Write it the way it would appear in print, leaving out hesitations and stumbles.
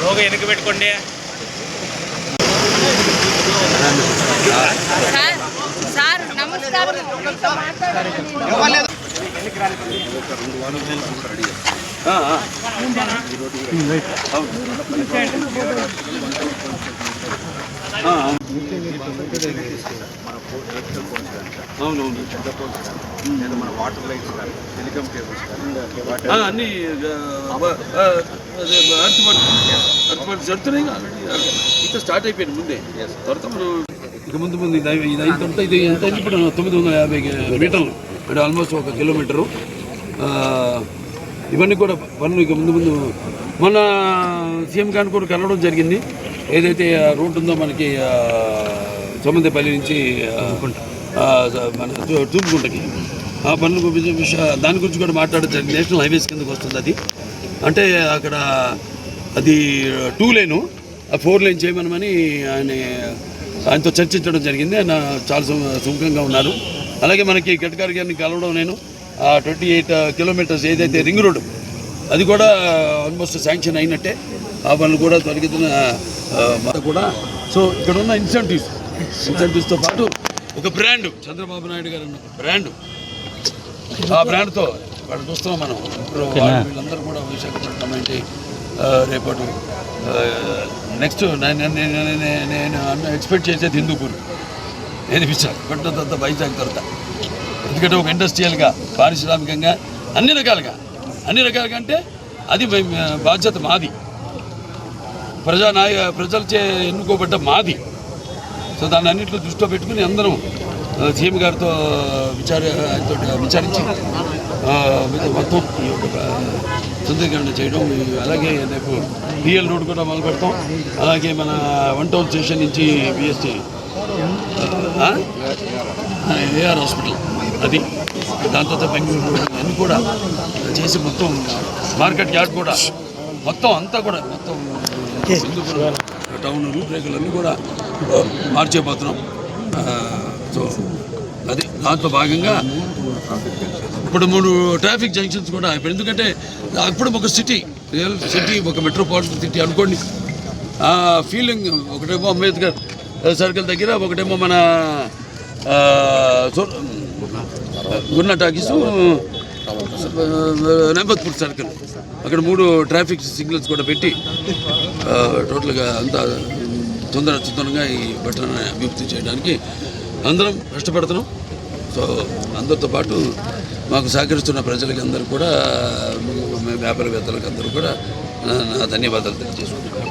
Logo వెనక్కి పెట్టుకోండి. Sir నమస్కారం. అవునవును, మన వాటర్ లైట్స్ కానీ టెలికాం కేబుల్స్ కానీ అన్నీ జరుగుతున్నాయి. ఇంకా స్టార్ట్ అయిపోయింది ముందే. తర్వాత మనం ఇక ముందు ఇది అయిన తర్వాత ఇది ఎంత అయింది ఇప్పుడు 950 మీటర్లు అంటే ఆల్మోస్ట్ 1 కిలోమీటరు. ఇవన్నీ కూడా పనులు ఇక ముందు మన సీఎం గారిని కూడా కలవడం జరిగింది. ఏదైతే రూట్ ఉందో మనకి సోమందేపల్లి నుంచి మన తూర్పుకుంటకి ఆ పనుల దాని గురించి కూడా మాట్లాడడం జరిగింది. నేషనల్ హైవేస్ కిందకు వస్తుంది అది. అంటే అక్కడ అది 2 లేను 4 లేన్ చేయమనమని ఆయనతో చర్చించడం జరిగింది. ఆయన చాలా సుముఖంగా ఉన్నారు. అలాగే మనకి గడ్కరీ గారిని కలవడం నేను 28 కిలోమీటర్స్ ఏదైతే రింగ్ రోడ్డు అది కూడా ఆల్మోస్ట్ శాంక్షన్ అయినట్టే. ఆ పనులు కూడా తొలగితున్న కూడా. సో ఇక్కడ ఉన్న ఇన్సెంటివ్స్తో పాటు ఒక బ్రాండ్ చంద్రబాబు నాయుడు గారు అన్న బ్రాండ్, ఆ బ్రాండ్తో వాళ్ళు చూస్తున్నాం మనం. ఇప్పుడు వీళ్ళందరూ కూడా విశాఖపట్నం అంటే రేపటి నెక్స్ట్ నేను ఎక్స్పెక్ట్ చేసేది హిందూపూర్, ఏది విశాఖపట్నం తర్వాత వైజాగ్ తర్వాత. ఎందుకంటే ఒక ఇండస్ట్రియల్గా పారిశ్రామికంగా అన్ని రకాలుగా అంటే అది బాధ్యత మాది, ప్రజలచే ఎన్నుకోబడ్డ మాది. సో దాన్ని అన్నింటిలో దృష్టిలో పెట్టుకుని అందరం సీఎం గారితో విచారించి మొత్తం ఈ యొక్క సుందరీకరణ చేయడం. అలాగే రేపు డిఎల్ రోడ్ కూడా మొదలు పెడతాం. అలాగే మన 1 టౌన్ స్టేషన్ నుంచి బిఎస్టీ ఏఆర్ హాస్పిటల్ అది, దాని తర్వాత బెంగళూరు రోడ్ అన్నీ కూడా చేసి మొత్తం మార్కెట్ యార్డ్ కూడా మొత్తం అంతా కూడా మొత్తం హిందూపూర్ టౌన్ రూపురేఖలన్నీ కూడా మార్చేపోతున్నాం. సో అది దాంట్లో భాగంగా ఇప్పుడు 3 ట్రాఫిక్ జంక్షన్స్ కూడా ఇప్పుడు, ఎందుకంటే అప్పుడు ఒక రియల్ సిటీ, ఒక మెట్రోపాలిటన్ సిటీ అనుకోండి. ఆ ఫీలింగ్ ఒకటేమో అంబేద్కర్ సర్కిల్ దగ్గర, ఒకటేమో మన గున్నా టాకీసు, నెంబత్పూర్ సర్కిల్, అక్కడ 3 ట్రాఫిక్ సిగ్నల్స్ కూడా పెట్టి టోటల్గా అంతా తొందరగా ఈ పట్టణాన్ని అభివృద్ధి చేయడానికి అందరం కష్టపడుతున్నాం. సో అందరితో పాటు మాకు సహకరిస్తున్న ప్రజలకి అందరూ కూడా, వ్యాపారవేత్తలకు అందరూ కూడా నా ధన్యవాదాలు తెలియజేసుకుంటున్నాను.